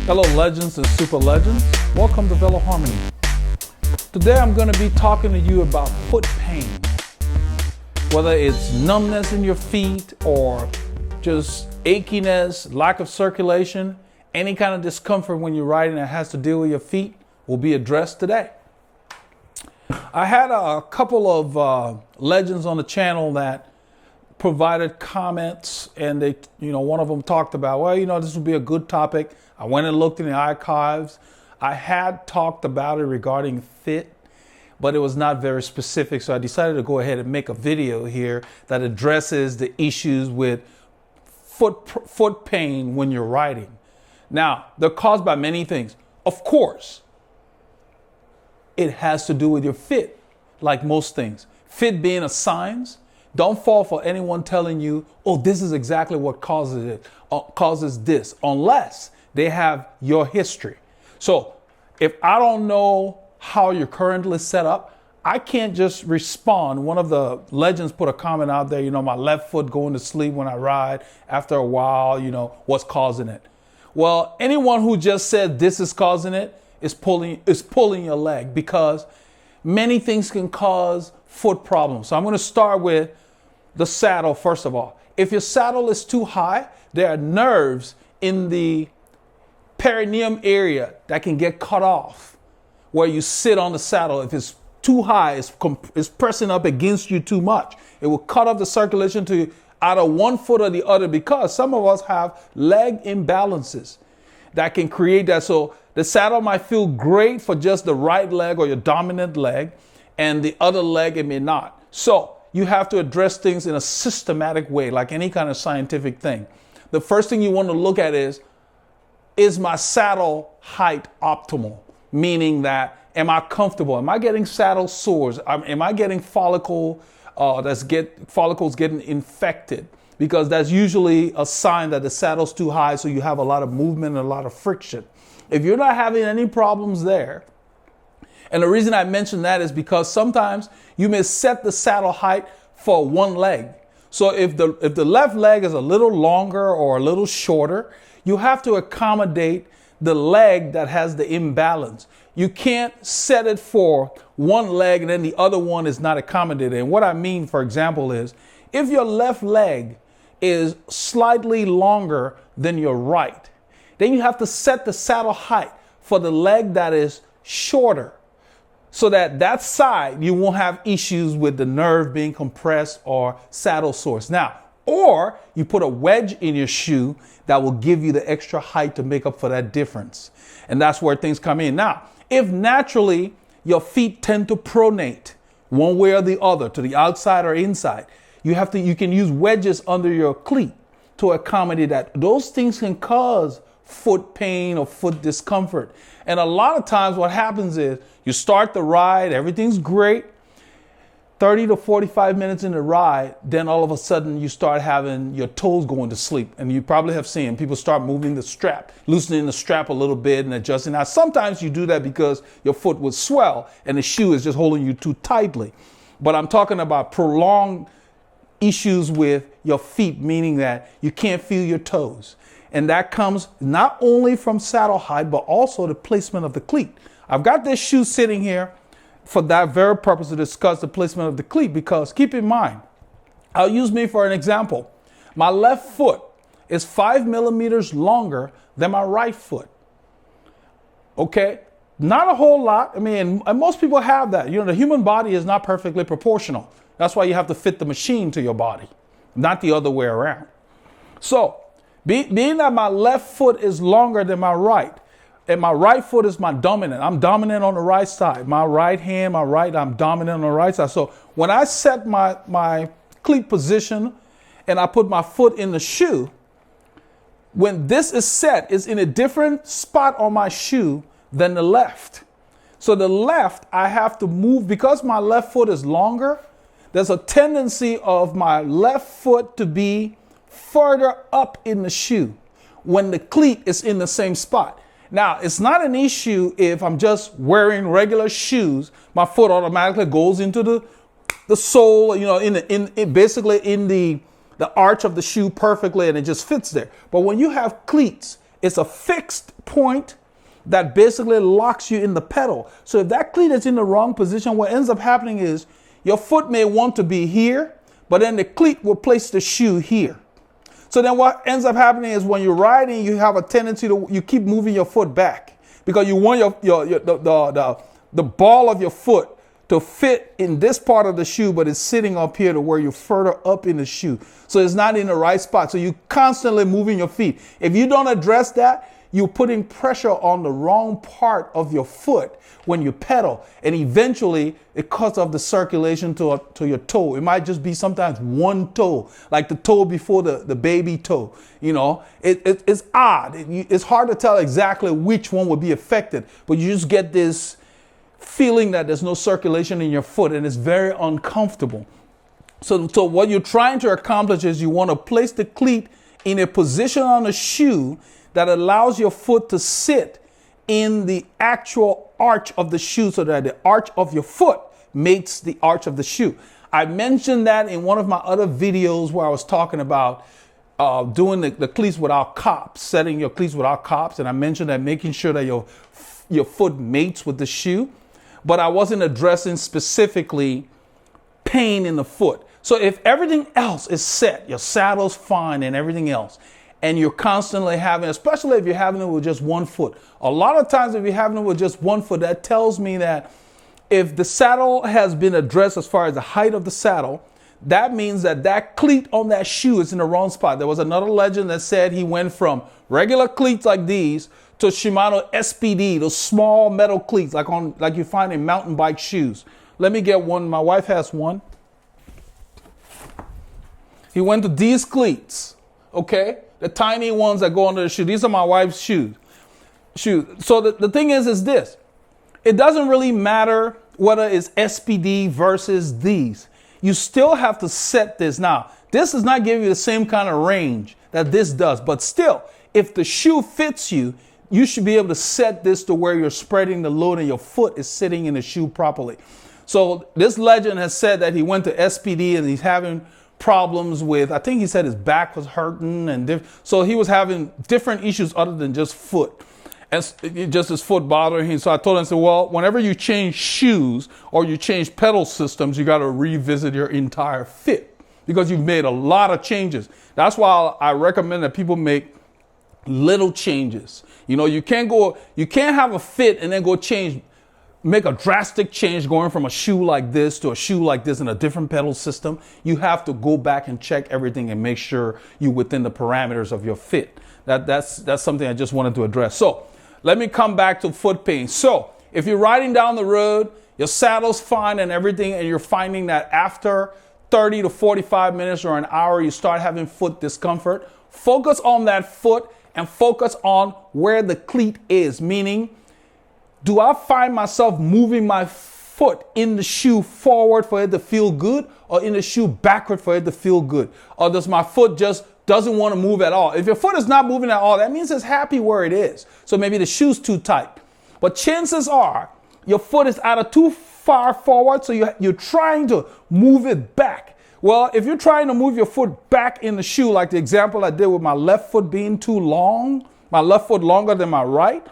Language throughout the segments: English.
Hello legends and super legends, welcome to Veloharmony. Today I'm going to be talking to you about foot pain. Whether it's numbness in your feet or just achiness, lack of circulation, any kind of discomfort when you're riding that has to deal with your feet will be addressed today. I had a couple of legends on the channel that provided comments, and they, one of them talked about, well, this would be a good topic. I went and looked in the archives. I had talked about it regarding fit, but it was not very specific. So I decided to go ahead and make a video here that addresses the issues with foot pain when you're riding. Now, they're caused by many things. Of course, it has to do with your fit, like most things. Fit being a science. Don't fall for anyone telling you, oh, this is exactly what causes it, causes this, unless they have your history. So if I don't know how you're currently set up, I can't just respond. One of the legends put a comment out there, my left foot going to sleep when I ride. After a while, what's causing it? Well, anyone who just said this is causing it is pulling your leg, because many things can cause foot problems. So I'm going to start with the saddle first of all. If your saddle is too high, there are nerves in the perineum area that can get cut off where you sit on the saddle. If it's too high, it's pressing up against you too much. It will cut off the circulation to either one foot or the other, because some of us have leg imbalances that can create that. So the saddle might feel great for just the right leg or your dominant leg, and the other leg it may not. So you have to address things in a systematic way, like any kind of scientific thing. The first thing you want to look at is my saddle height optimal? Meaning that, am I comfortable? Am I getting saddle sores? Am I getting follicles getting infected? Because that's usually a sign that the saddle's too high, so you have a lot of movement and a lot of friction. If you're not having any problems there, and the reason I mention that is because sometimes you may set the saddle height for one leg. So if the left leg is a little longer or a little shorter, you have to accommodate the leg that has the imbalance. You can't set it for one leg and then the other one is not accommodated. And what I mean, for example, is if your left leg is slightly longer than your right, then you have to set the saddle height for the leg that is shorter, so that side you won't have issues with the nerve being compressed or saddle sores. Now, or you put a wedge in your shoe that will give you the extra height to make up for that difference. And that's where things come in. Now, if naturally your feet tend to pronate one way or the other, to the outside or inside, you can use wedges under your cleat to accommodate that. Those things can cause foot pain or foot discomfort. And a lot of times what happens is you start the ride, everything's great. 30 to 45 minutes in the ride, then all of a sudden you start having your toes going to sleep. And you probably have seen people start moving the strap, loosening the strap a little bit and adjusting. Now, sometimes you do that because your foot would swell and the shoe is just holding you too tightly. But I'm talking about prolonged issues with your feet, meaning that you can't feel your toes. And that comes not only from saddle height, but also the placement of the cleat. I've got this shoe sitting here for that very purpose, to discuss the placement of the cleat, because keep in mind, I'll use me for an example. My left foot is 5 millimeters longer than my right foot. Okay? Not a whole lot. I mean, and most people have that. The human body is not perfectly proportional. That's why you have to fit the machine to your body, not the other way around. So, being that my left foot is longer than my right, and my right foot is my dominant. I'm dominant on the right side. My right hand, I'm dominant on the right side. So when I set my cleat position and I put my foot in the shoe, when this is set, it's in a different spot on my shoe than the left. So the left, I have to move, because my left foot is longer, there's a tendency of my left foot to be further up in the shoe when the cleat is in the same spot. Now, it's not an issue if I'm just wearing regular shoes. My foot automatically goes into the sole, basically in the arch of the shoe perfectly, and it just fits there. But when you have cleats It's a fixed point that basically locks you in the pedal. So if that cleat is in the wrong position, what ends up happening is your foot may want to be here, but then the cleat will place the shoe here. So then what ends up happening is when you're riding, you have a tendency to, you keep moving your foot back because you want the ball of your foot to fit in this part of the shoe, but it's sitting up here to where you're further up in the shoe. So it's not in the right spot. So you're constantly moving your feet. If you don't address that, you're putting pressure on the wrong part of your foot when you pedal. And eventually, because of the circulation to your toe, it might just be sometimes one toe, like the toe before the baby toe. You know, it's odd. It's hard to tell exactly which one will be affected, but you just get this feeling that there's no circulation in your foot, and it's very uncomfortable. So what you're trying to accomplish is you want to place the cleat in a position on the shoe that allows your foot to sit in the actual arch of the shoe so that the arch of your foot mates the arch of the shoe. I mentioned that in one of my other videos where I was talking about doing the cleats without cops, setting your cleats without cops. And I mentioned that making sure that your foot mates with the shoe, but I wasn't addressing specifically pain in the foot. So if everything else is set, your saddle's fine and everything else, and you're constantly having, especially if you're having it with just one foot. A lot of times if you're having it with just one foot, that tells me that if the saddle has been addressed as far as the height of the saddle, that means that cleat on that shoe is in the wrong spot. There was another legend that said he went from regular cleats like these to Shimano SPD, those small metal cleats like you find in mountain bike shoes. Let me get one. My wife has one. He went to these cleats, okay? The tiny ones that go under the shoe. These are my wife's shoes. So the thing is this. It doesn't really matter whether it's SPD versus these. You still have to set this. Now, this does not give you the same kind of range that this does. But still, if the shoe fits you, you should be able to set this to where you're spreading the load and your foot is sitting in the shoe properly. So this legend has said that he went to SPD and he's having problems with, I think he said his back was hurting, and so he was having different issues other than just foot, and just his foot bothering him. So I told him, I said, well, whenever you change shoes or you change pedal systems, you got to revisit your entire fit because you've made a lot of changes. That's why I recommend that people make little changes. You know, you can't have a fit and then make a drastic change going from a shoe like this to a shoe like this in a different pedal system. You have to go back and check everything and make sure you're within the parameters of your fit. That's something I just wanted to address. So let me come back to foot pain. So if you're riding down the road, your saddle's fine and everything, and you're finding that after 30 to 45 minutes or an hour, you start having foot discomfort, focus on that foot and focus on where the cleat is, meaning, do I find myself moving my foot in the shoe forward for it to feel good, or in the shoe backward for it to feel good? Or does my foot just doesn't want to move at all? If your foot is not moving at all, that means it's happy where it is. So maybe the shoe's too tight. But chances are your foot is either too far forward, so you're trying to move it back. Well, if you're trying to move your foot back in the shoe, like the example I did with my left foot being too long, my left foot longer than my right,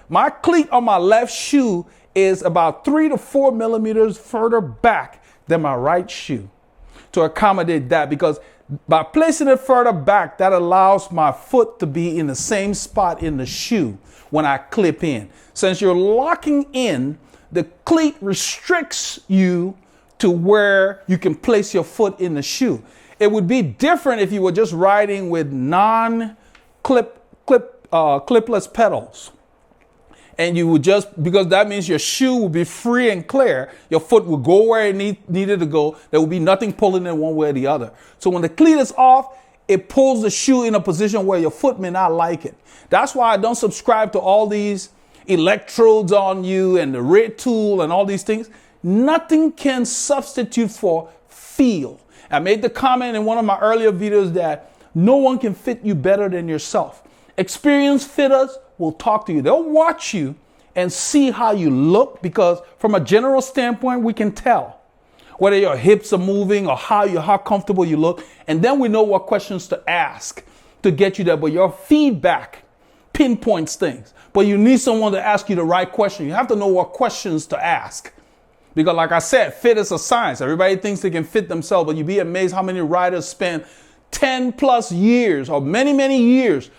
my cleat on my left shoe is about 3 to 4 millimeters further back than my right shoe to accommodate that, because by placing it further back, that allows my foot to be in the same spot in the shoe when I clip in. Since you're locking in, the cleat restricts you to where you can place your foot in the shoe. It would be different if you were just riding with clipless pedals. And you would just, because that means your shoe will be free and clear. Your foot will go where it needed to go. There will be nothing pulling it one way or the other. So when the cleat is off, it pulls the shoe in a position where your foot may not like it. That's why I don't subscribe to all these electrodes on you and the red tool and all these things. Nothing can substitute for feel. I made the comment in one of my earlier videos that no one can fit you better than yourself. Experienced fitters will talk to you. They'll watch you and see how you look, because from a general standpoint, we can tell whether your hips are moving or how comfortable you look. And then we know what questions to ask to get you there. But your feedback, pinpoints things. But you need someone to ask you the right question. You have to know what questions to ask. Because like I said, fit is a science. Everybody thinks they can fit themselves, but you'd be amazed how many riders spend 10 plus years or many, many years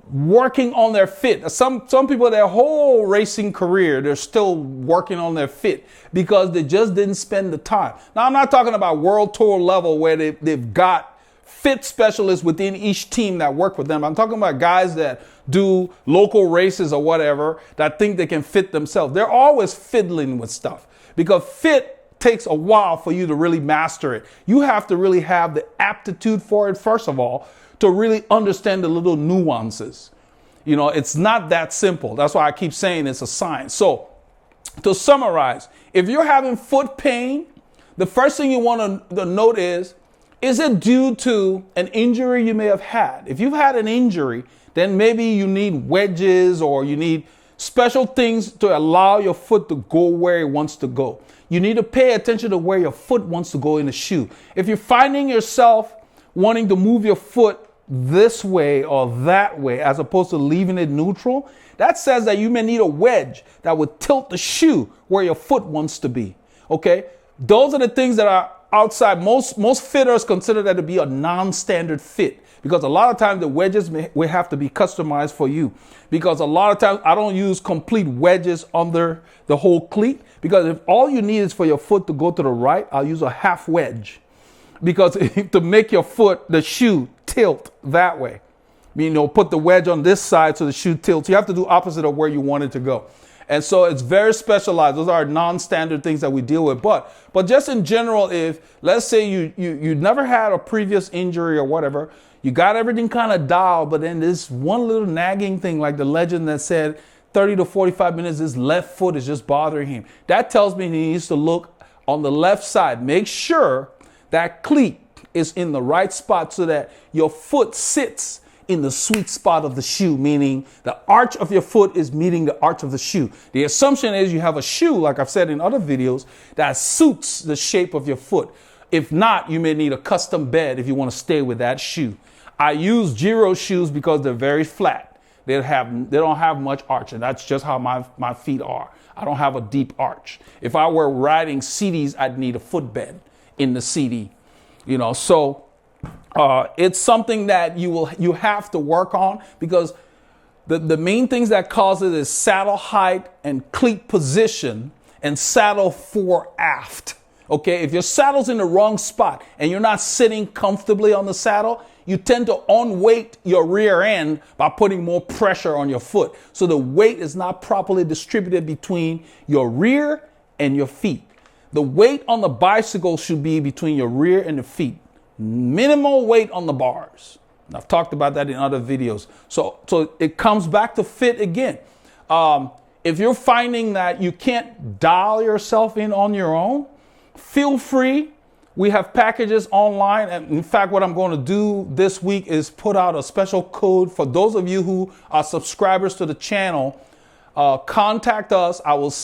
working on their fit. Some people, their whole racing career, they're still working on their fit because they just didn't spend the time. Now, I'm not talking about world tour level where they've got fit specialists within each team that work with them. I'm talking about guys that do local races or whatever that think they can fit themselves. They're always fiddling with stuff because fit takes a while for you to really master it. You have to really have the aptitude for it, first of all, to really understand the little nuances. You know, it's not that simple. That's why I keep saying it's a science. So to summarize, if you're having foot pain, the first thing you want to note is it due to an injury you may have had? If you've had an injury, then maybe you need wedges or you need special things to allow your foot to go where it wants to go. You need to pay attention to where your foot wants to go in the shoe. If you're finding yourself wanting to move your foot this way or that way as opposed to leaving it neutral, that says that you may need a wedge that would tilt the shoe where your foot wants to be. Okay? Those are the things that are outside. Most fitters consider that to be a non-standard fit because a lot of times the wedges will have to be customized for you, because a lot of times I don't use complete wedges under the whole cleat, because if all you need is for your foot to go to the right, I'll use a half wedge, because to make your foot, the shoe, tilt that way, you know, put the wedge on this side so the shoe tilts. You have to do opposite of where you want it to go. And so it's very specialized. Those are non-standard things that we deal with. But just in general, if let's say you never had a previous injury or whatever, you got everything kind of dialed, but then this one little nagging thing, like the legend that said 30 to 45 minutes, his left foot is just bothering him. That tells me he needs to look on the left side. Make sure that cleat is in the right spot so that your foot sits in the sweet spot of the shoe, meaning the arch of your foot is meeting the arch of the shoe. The assumption is you have a shoe, like I've said in other videos, that suits the shape of your foot. If not, you may need a custom bed if you want to stay with that shoe. I use Xero shoes because they're very flat. They don't have much arch, and that's just how my feet are. I don't have a deep arch. If I were riding CDs, I'd need a footbed in the CD. You know, so it's something that you have to work on, because the main things that cause it is saddle height and cleat position and saddle fore aft. Okay, if your saddle's in the wrong spot and you're not sitting comfortably on the saddle, you tend to unweight your rear end by putting more pressure on your foot. So the weight is not properly distributed between your rear and your feet. The weight on the bicycle should be between your rear and the feet. Minimal weight on the bars. And I've talked about that in other videos. So it comes back to fit again. If you're finding that you can't dial yourself in on your own, feel free. We have packages online. And in fact, what I'm going to do this week is put out a special code for those of you who are subscribers to the channel. Contact us.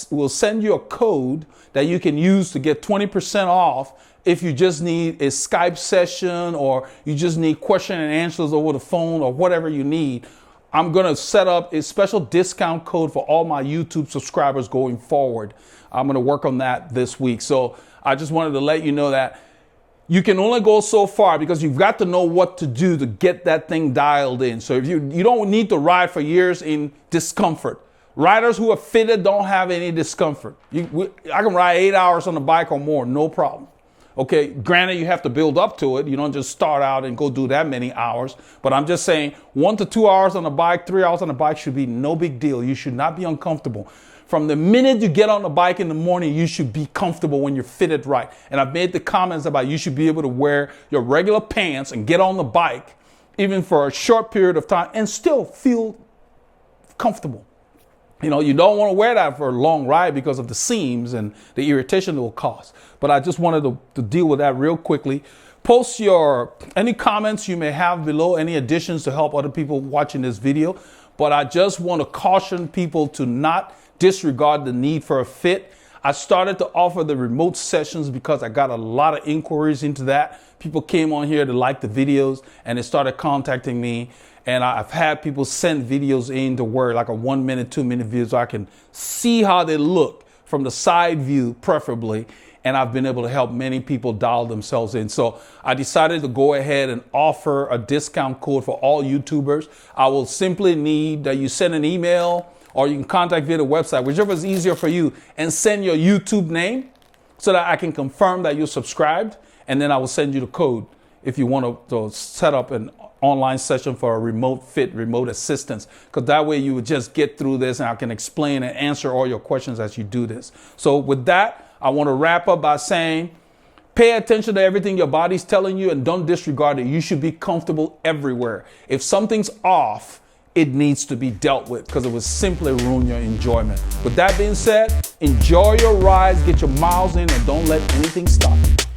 We'll send you a code that you can use to get 20% off if you just need a Skype session or you just need question and answers over the phone or whatever you need. I'm going to set up a special discount code for all my YouTube subscribers going forward. I'm going to work on that this week. So I just wanted to let you know that you can only go so far, because you've got to know what to do to get that thing dialed in. So if you don't need to ride for years in discomfort. Riders who are fitted don't have any discomfort. I can ride 8 hours on the bike or more, no problem. Okay, granted, you have to build up to it. You don't just start out and go do that many hours. But I'm just saying 1 to 2 hours on the bike, 3 hours on the bike should be no big deal. You should not be uncomfortable. From the minute you get on the bike in the morning, you should be comfortable when you're fitted right. And I've made the comments about you should be able to wear your regular pants and get on the bike, even for a short period of time, and still feel comfortable. You know, you don't want to wear that for a long ride because of the seams and the irritation it will cause. But I just wanted to deal with that real quickly. Post any comments you may have below, any additions to help other people watching this video. But I just want to caution people to not disregard the need for a fit. I started to offer the remote sessions because I got a lot of inquiries into that. People came on here to like the videos and they started contacting me. And I've had people send videos in to where like a 1 minute, 2 minute video so I can see how they look from the side view, preferably. And I've been able to help many people dial themselves in. So I decided to go ahead and offer a discount code for all YouTubers. I will simply need that you send an email or you can contact via the website, whichever is easier for you, and send your YouTube name so that I can confirm that you're subscribed. And then I will send you the code if you want to set up an online session for a remote assistance, because that way you would just get through this and I can explain and answer all your questions as you do this. So with that, I want to wrap up by saying, pay attention to everything your body's telling you and don't disregard it. You should be comfortable everywhere. If something's off, it needs to be dealt with because it will simply ruin your enjoyment. With that being said, enjoy your rides, get your miles in, and don't let anything stop you.